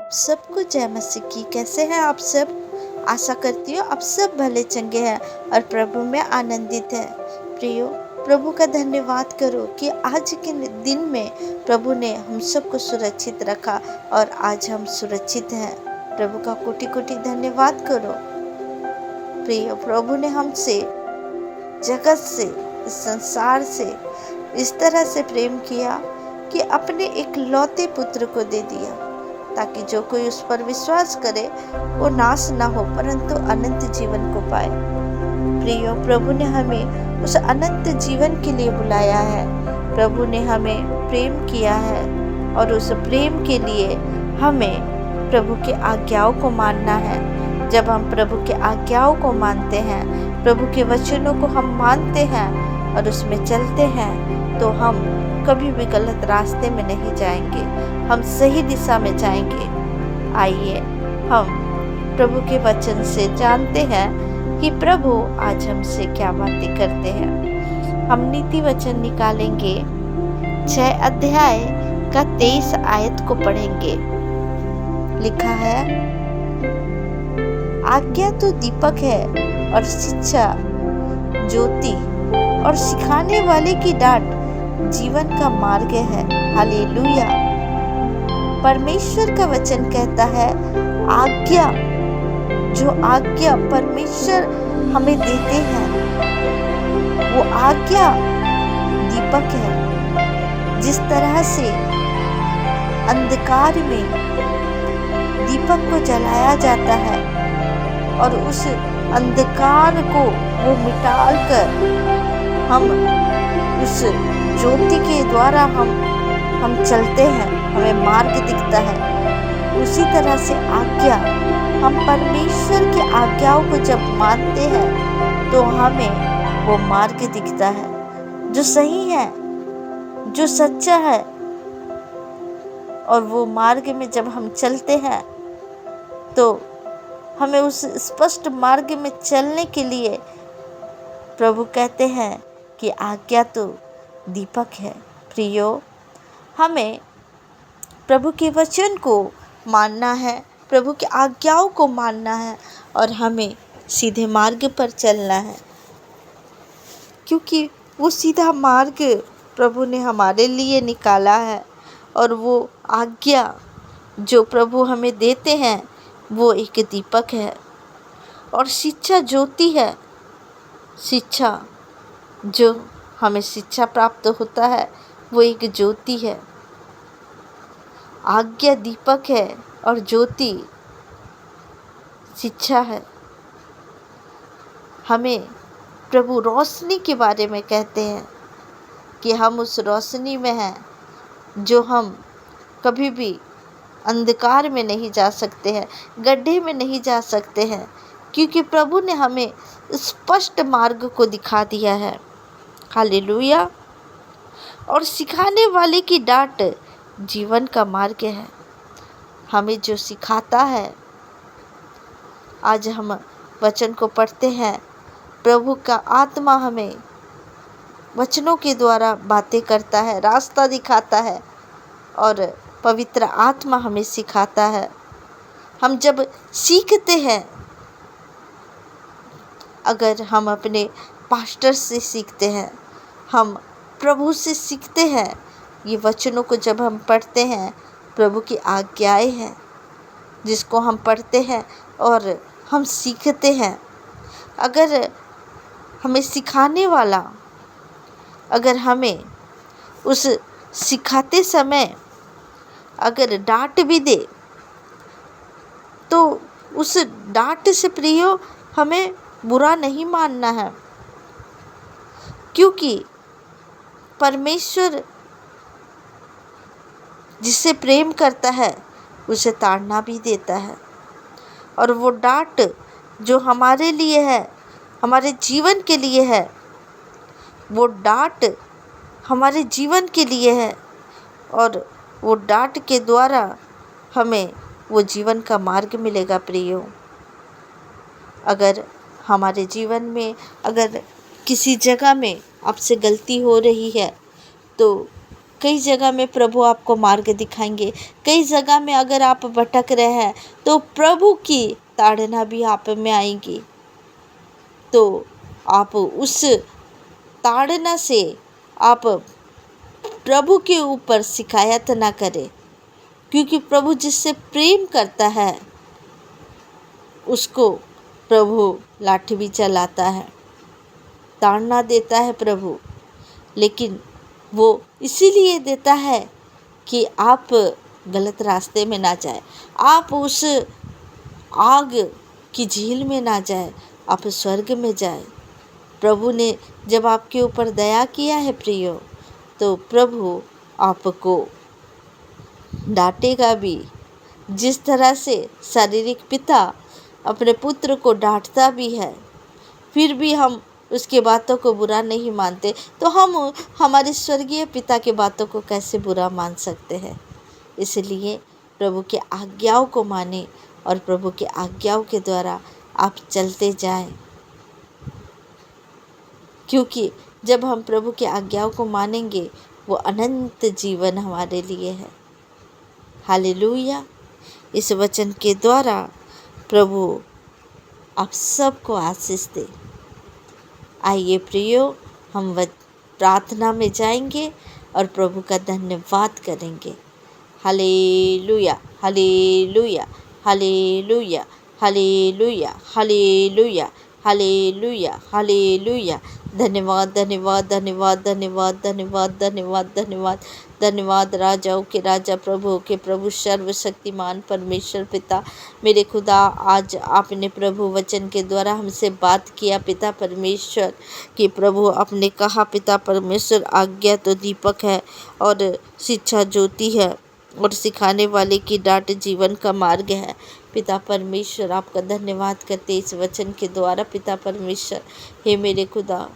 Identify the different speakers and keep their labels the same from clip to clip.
Speaker 1: सबको जय मसीह की। कैसे हैं आप सब? आशा करती हूँ आप सब भले चंगे हैं और प्रभु में आनंदित हैं। प्रियो, प्रभु का धन्यवाद करो कि आज के दिन में प्रभु ने हम सबको सुरक्षित रखा और आज हम सुरक्षित हैं। प्रभु का कोटि कोटि धन्यवाद करो। प्रियो, प्रभु ने हमसे, जगत से, इस संसार से इस तरह से प्रेम किया कि अपने इकलौते पुत्र को दे दिया, ताकि जो कोई उस पर विश्वास करे वो नाश ना हो परंतु अनंत जीवन को पाए। प्रियो, प्रभु ने हमें उस अनंत जीवन के लिए बुलाया है। प्रभु ने हमें प्रेम किया है और उस प्रेम के लिए हमें प्रभु के आज्ञाओं को मानना है। जब हम प्रभु के आज्ञाओं को मानते हैं, प्रभु के वचनों को हम मानते हैं और उसमें चलते हैं, तो हम कभी भी गलत रास्ते में नहीं जाएंगे, हम सही दिशा में जाएंगे। आइए हम प्रभु के वचन से जानते हैं कि प्रभु आज हमसे क्या बातें करते हैं। हम नीति वचन निकालेंगे, 6 अध्याय का 23 आयत को पढ़ेंगे। लिखा है, आज्ञा तो दीपक है और शिक्षा ज्योति और सिखाने वाले की डांट जीवन का मार्ग है। हालेलुया। परमेश्वर का वचन कहता है, आज्ञा, जो आज्ञा परमेश्वर हमें देते हैं वो आज्ञा दीपक है। जिस तरह से अंधकार में दीपक को जलाया जाता है और उस अंधकार को वो मिटाल कर हम उस ज्योति के द्वारा हम चलते हैं, हमें मार्ग दिखता है। उसी तरह से आज्ञा, हम परमेश्वर की आज्ञाओं को जब मानते हैं तो हमें वो मार्ग दिखता है जो सही है, जो सच्चा है। और वो मार्ग में जब हम चलते हैं तो हमें उस स्पष्ट मार्ग में चलने के लिए प्रभु कहते हैं कि आज्ञा तो दीपक है। प्रियो, हमें प्रभु के वचन को मानना है, प्रभु की आज्ञाओं को मानना है और हमें सीधे मार्ग पर चलना है, क्योंकि वो सीधा मार्ग प्रभु ने हमारे लिए निकाला है। और वो आज्ञा जो प्रभु हमें देते हैं वो एक दीपक है और शिक्षा ज्योति है। शिक्षा, जो हमें शिक्षा प्राप्त होता है वो एक ज्योति है। आज्ञा दीपक है और ज्योति शिक्षा है। हमें प्रभु रोशनी के बारे में कहते हैं कि हम उस रोशनी में हैं, जो हम कभी भी अंधकार में नहीं जा सकते हैं, गड्ढे में नहीं जा सकते हैं, क्योंकि प्रभु ने हमें स्पष्ट मार्ग को दिखा दिया है। हालेलुया। और सिखाने वाले की डांट जीवन का मार्ग है। हमें जो सिखाता है, आज हम वचन को पढ़ते हैं, प्रभु का आत्मा हमें वचनों के द्वारा बातें करता है, रास्ता दिखाता है और पवित्र आत्मा हमें सिखाता है। हम जब सीखते हैं, अगर हम अपने पास्टर से सीखते हैं, हम प्रभु से सीखते हैं, ये वचनों को जब हम पढ़ते हैं, प्रभु की आज्ञाएं हैं जिसको हम पढ़ते हैं और हम सीखते हैं। अगर हमें सिखाने वाला, अगर हमें उस सिखाते समय अगर डांट भी दे, तो उस डांट से प्रियो हमें बुरा नहीं मानना है, क्योंकि परमेश्वर जिसे प्रेम करता है उसे ताड़ना भी देता है। और वो डांट जो हमारे लिए है, हमारे जीवन के लिए है, वो डांट हमारे जीवन के लिए है और वो डांट के द्वारा हमें वो जीवन का मार्ग मिलेगा। प्रियो, अगर हमारे जीवन में अगर किसी जगह में आपसे गलती हो रही है तो कई जगह में प्रभु आपको मार्ग दिखाएंगे। कई जगह में अगर आप भटक रहे हैं तो प्रभु की ताड़ना भी आप में आएगी। तो आप उस ताड़ना से आप प्रभु के ऊपर शिकायत ना करें, क्योंकि प्रभु जिससे प्रेम करता है उसको प्रभु लाठी भी चलाता है, ताड़ना देता है प्रभु। लेकिन वो इसीलिए देता है कि आप गलत रास्ते में ना जाए, आप उस आग की झील में ना जाए, आप स्वर्ग में जाए। प्रभु ने जब आपके ऊपर दया किया है प्रियो, तो प्रभु आपको डांटेगा भी। जिस तरह से शारीरिक पिता अपने पुत्र को डांटता भी है, फिर भी हम उसकी बातों को बुरा नहीं मानते, तो हम हमारे स्वर्गीय पिता की बातों को कैसे बुरा मान सकते हैं। इसलिए प्रभु की आज्ञाओं को माने और प्रभु की आज्ञाओं के द्वारा आप चलते जाएं, क्योंकि जब हम प्रभु की आज्ञाओं को मानेंगे वो अनंत जीवन हमारे लिए है। हालेलुया। इस वचन के द्वारा प्रभु आप सबको आशीष दे। आइए प्रियो, हम प्रार्थना में जाएंगे और प्रभु का धन्यवाद करेंगे। Hallelujah, hallelujah, hallelujah, hallelujah, hallelujah, hallelujah, hallelujah. धन्यवाद, धन्यवाद, धन्यवाद, धन्यवाद, धन्यवाद, धन्यवाद, धन्यवाद, धन्यवाद। राजाओं के राजा, प्रभुओं के प्रभु, सर्वशक्तिमान परमेश्वर पिता मेरे खुदा, आज आपने प्रभु वचन के द्वारा हमसे बात किया पिता परमेश्वर कि प्रभु आपने कहा पिता परमेश्वर, आज्ञा तो दीपक है और शिक्षा ज्योति है और सिखाने वाले की डांट जीवन का मार्ग है। पिता परमेश्वर आपका धन्यवाद करते इस वचन के द्वारा पिता परमेश्वर। हे मेरे खुदा,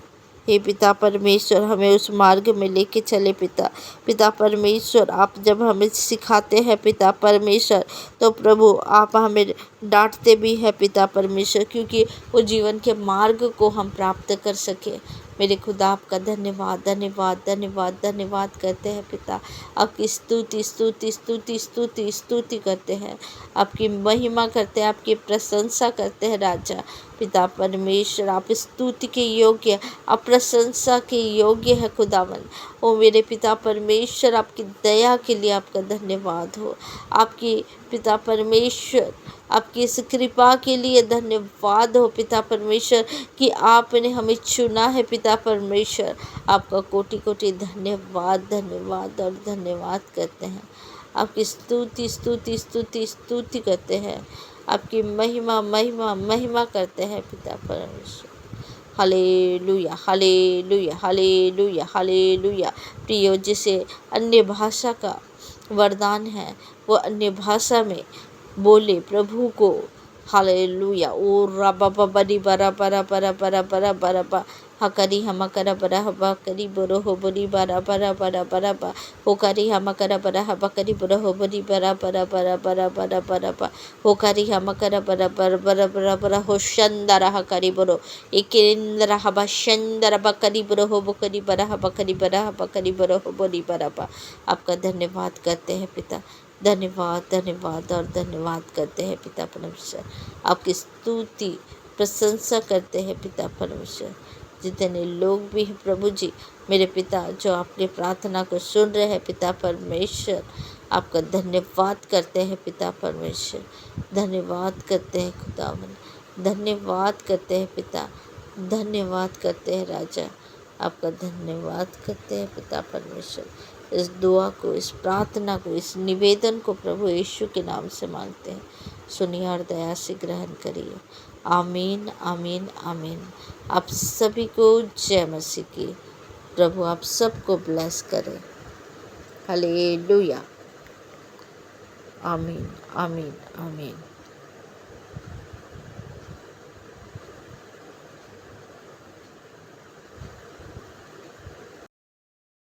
Speaker 1: हे पिता परमेश्वर, हमें उस मार्ग में लेके चले पिता परमेश्वर। आप जब हमें सिखाते हैं पिता परमेश्वर, तो प्रभु आप हमें डांटते भी हैं पिता परमेश्वर, क्योंकि वो जीवन के मार्ग को हम प्राप्त कर सके। मेरे खुदा आपका धन्यवाद, धन्यवाद, धन्यवाद, धन्यवाद करते हैं पिता। आपकी स्तुति स्तुति स्तुति स्तुति स्तुति करते हैं, आपकी महिमा करते हैं, आपकी प्रशंसा करते हैं राजा। पिता परमेश्वर आप स्तुति के योग्य, आप प्रशंसा के योग्य है खुदावन। ओ मेरे पिता परमेश्वर, आपकी दया के लिए आपका धन्यवाद हो। आपकी पिता परमेश्वर आपकी इस कृपा के लिए धन्यवाद हो पिता परमेश्वर कि आपने हमें चुना है पिता परमेश्वर। आपका कोटि कोटि धन्यवाद, धन्यवाद और धन्यवाद करते हैं। आपकी स्तुति स्तुति स्तुति स्तुति करते हैं, आपकी महिमा महिमा महिमा करते हैं पिता परमेश्वर। Hallelujah, hallelujah, hallelujah, hallelujah. प्रियो, जिसे अन्य भाषा का वरदान है वो अन्य भाषा में बोले प्रभु को। हालेलुया। ओ रबा बरी बरा बरा बरा बरा बरा बरा बा हकरी हम करा बरा हबा करी बरो हो बरी बरा बरा बरा बरा बा होकरी हम करा बरा हबा करी बरो हो बरी बरा बरा बरा बरा बरा बरा बा होकरी हम करा बरा बरा बरा बरा बरा हो शंदरा हकरी बरो एकेंद्र हबा शंदर बकरी बरो हो बकरी बरा हबा करी बरा हबा करी बरो हो बरी बरा बा। आपका धन्यवाद करते हैं पिता, धन्यवाद, धन्यवाद और धन्यवाद करते हैं पिता परमेश्वर। आपकी स्तुति प्रशंसा करते हैं पिता परमेश्वर। जितने लोग भी हैं प्रभु जी मेरे पिता जो आपकी प्रार्थना को सुन रहे हैं पिता परमेश्वर, आपका धन्यवाद करते हैं पिता परमेश्वर। धन्यवाद करते हैं खुदावन, धन्यवाद करते हैं पिता, धन्यवाद करते हैं राजा। आपका धन्यवाद करते हैं पिता परमेश्वर। इस दुआ को, इस प्रार्थना को, इस निवेदन को प्रभु यीशु के नाम से मांगते हैं। सुनिए और दया से ग्रहण करिए। आमीन, आमीन, आमीन। आप सभी को जय मसीह की। प्रभु आप सबको ब्लेस करें। हालेलुया। आमीन, आमीन, आमीन।